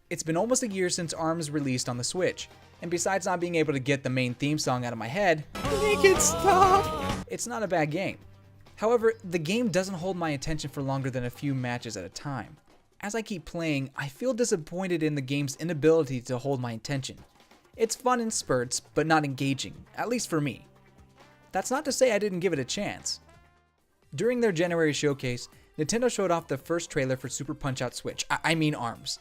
It's been almost a year since ARMS released on the Switch, and besides not being able to get the main theme song out of my head, make it stop! It's not a bad game. However, the game doesn't hold my attention for longer than a few matches at a time. As I keep playing, I feel disappointed in the game's inability to hold my attention. It's fun in spurts, but not engaging, at least for me. That's not to say I didn't give it a chance. During their January showcase, Nintendo showed off the first trailer for Super Punch-Out Switch, I mean ARMS.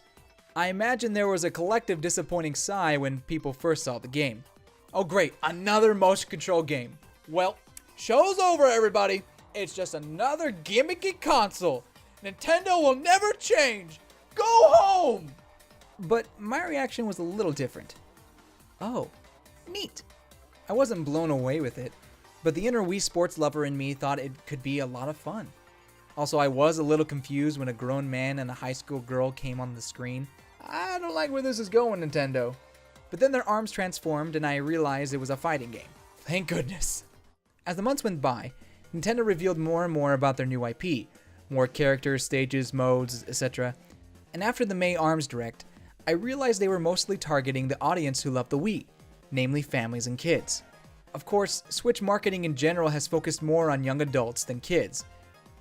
I imagine there was a collective disappointing sigh when people first saw the game. Oh great, another motion control game. Well, show's over everybody. It's just another gimmicky console. Nintendo will never change. Go home! But my reaction was a little different. Oh, neat. I wasn't blown away with it, but the inner Wii Sports lover in me thought it could be a lot of fun. Also, I was a little confused when a grown man and a high school girl came on the screen. I don't like where this is going, Nintendo. But then their arms transformed and I realized it was a fighting game. Thank goodness. As the months went by, Nintendo revealed more and more about their new IP. More characters, stages, modes, etc. And after the May ARMS Direct, I realized they were mostly targeting the audience who loved the Wii, namely families and kids. Of course, Switch marketing in general has focused more on young adults than kids.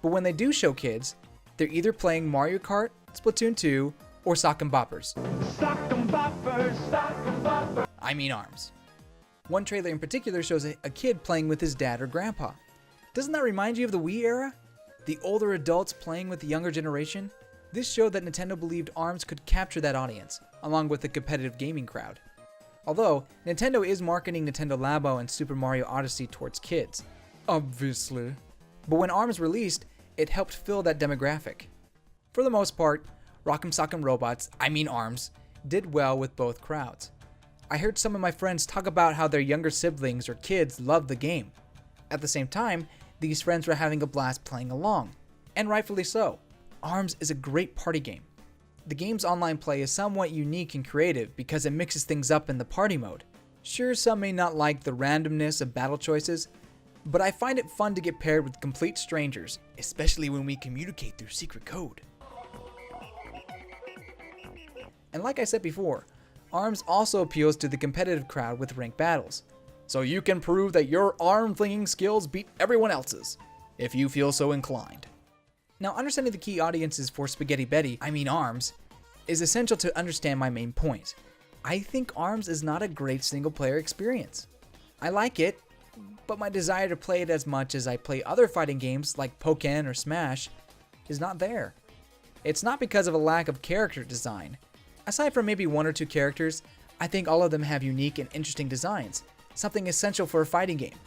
But when they do show kids, they're either playing Mario Kart, Splatoon 2, or Sock 'em Boppers. Sock 'em Boppers, Sock 'em Boppers. I mean ARMS. One trailer in particular shows a kid playing with his dad or grandpa. Doesn't that remind you of the Wii era? The older adults playing with the younger generation? This showed that Nintendo believed ARMS could capture that audience, along with the competitive gaming crowd. Although, Nintendo is marketing Nintendo Labo and Super Mario Odyssey towards kids. Obviously. But when ARMS released, it helped fill that demographic. For the most part, Rock'em Sock'em Robots, I mean ARMS, did well with both crowds. I heard some of my friends talk about how their younger siblings or kids loved the game. At the same time, these friends were having a blast playing along, and rightfully so. ARMS is a great party game. The game's online play is somewhat unique and creative because it mixes things up in the party mode. Sure, some may not like the randomness of battle choices, but I find it fun to get paired with complete strangers, especially when we communicate through secret code. And like I said before, ARMS also appeals to the competitive crowd with ranked battles. So you can prove that your arm flinging skills beat everyone else's, if you feel so inclined. Now, understanding the key audiences for Spaghetti Betty, I mean ARMS, is essential to understand my main point. I think ARMS is not a great single player experience. I like it, but my desire to play it as much as I play other fighting games like Pokken or Smash is not there. It's not because of a lack of character design. Aside from maybe one or two characters, I think all of them have unique and interesting designs, something essential for a fighting game.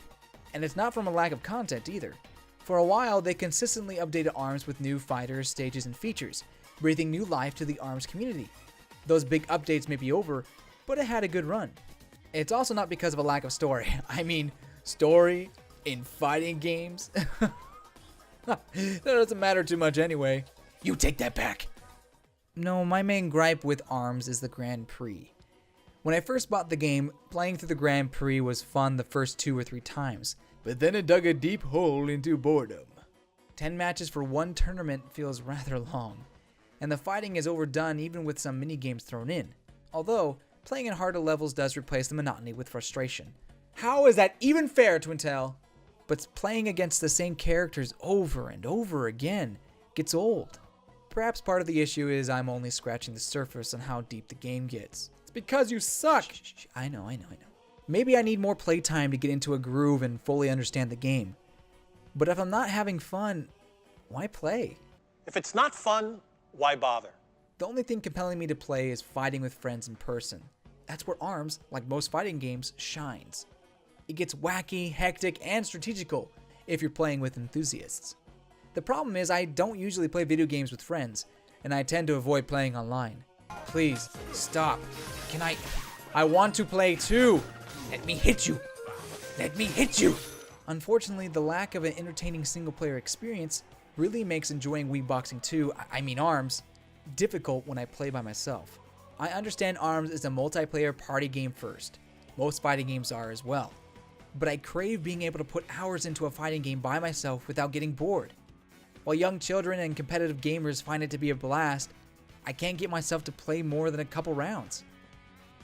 And it's not from a lack of content either. For a while, they consistently updated ARMS with new fighters, stages, and features, breathing new life to the ARMS community. Those big updates may be over, but it had a good run. It's also not because of a lack of story. I mean, story in fighting games? That doesn't matter too much anyway. You take that back! No, my main gripe with ARMS is the Grand Prix. When I first bought the game, playing through the Grand Prix was fun the first 2 or 3 times, but then it dug a deep hole into boredom. 10 matches for one tournament feels rather long, and the fighting is overdone even with some mini-games thrown in. Although, playing in harder levels does replace the monotony with frustration. How is that even fair, Twintel? But playing against the same characters over and over again gets old. Perhaps part of the issue is I'm only scratching the surface on how deep the game gets. It's because you suck! Shh. I know. Maybe I need more playtime to get into a groove and fully understand the game. But if I'm not having fun, why play? If it's not fun, why bother? The only thing compelling me to play is fighting with friends in person. That's where ARMS, like most fighting games, shines. It gets wacky, hectic, and strategical if you're playing with enthusiasts. The problem is I don't usually play video games with friends, and I tend to avoid playing online. Please, stop. I want to play too! Let me hit you! Let me hit you! Unfortunately, the lack of an entertaining single-player experience really makes enjoying Wii Boxing 2, I mean ARMS, difficult when I play by myself. I understand ARMS is a multiplayer party game first. Most fighting games are as well. But I crave being able to put hours into a fighting game by myself without getting bored. While young children and competitive gamers find it to be a blast, I can't get myself to play more than a couple rounds.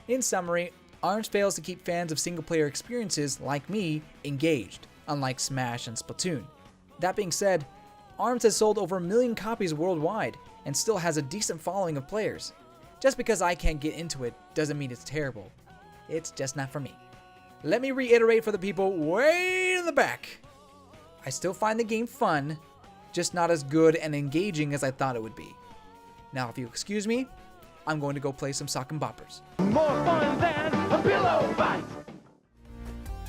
In summary, ARMS fails to keep fans of single-player experiences like me engaged, unlike Smash and Splatoon. That being said, ARMS has sold over 1 million copies worldwide and still has a decent following of players. Just because I can't get into it doesn't mean it's terrible. It's just not for me. Let me reiterate for the people way in the back. I still find the game fun, just not as good and engaging as I thought it would be. Now, if you excuse me, I'm going to go play some sock and boppers. More fun than a pillow fight!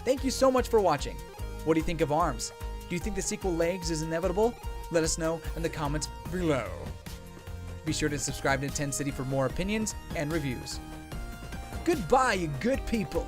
Thank you so much for watching. What do you think of ARMS? Do you think the sequel Legs is inevitable? Let us know in the comments below. Be sure to subscribe to NintenCity for more opinions and reviews. Goodbye, you good people!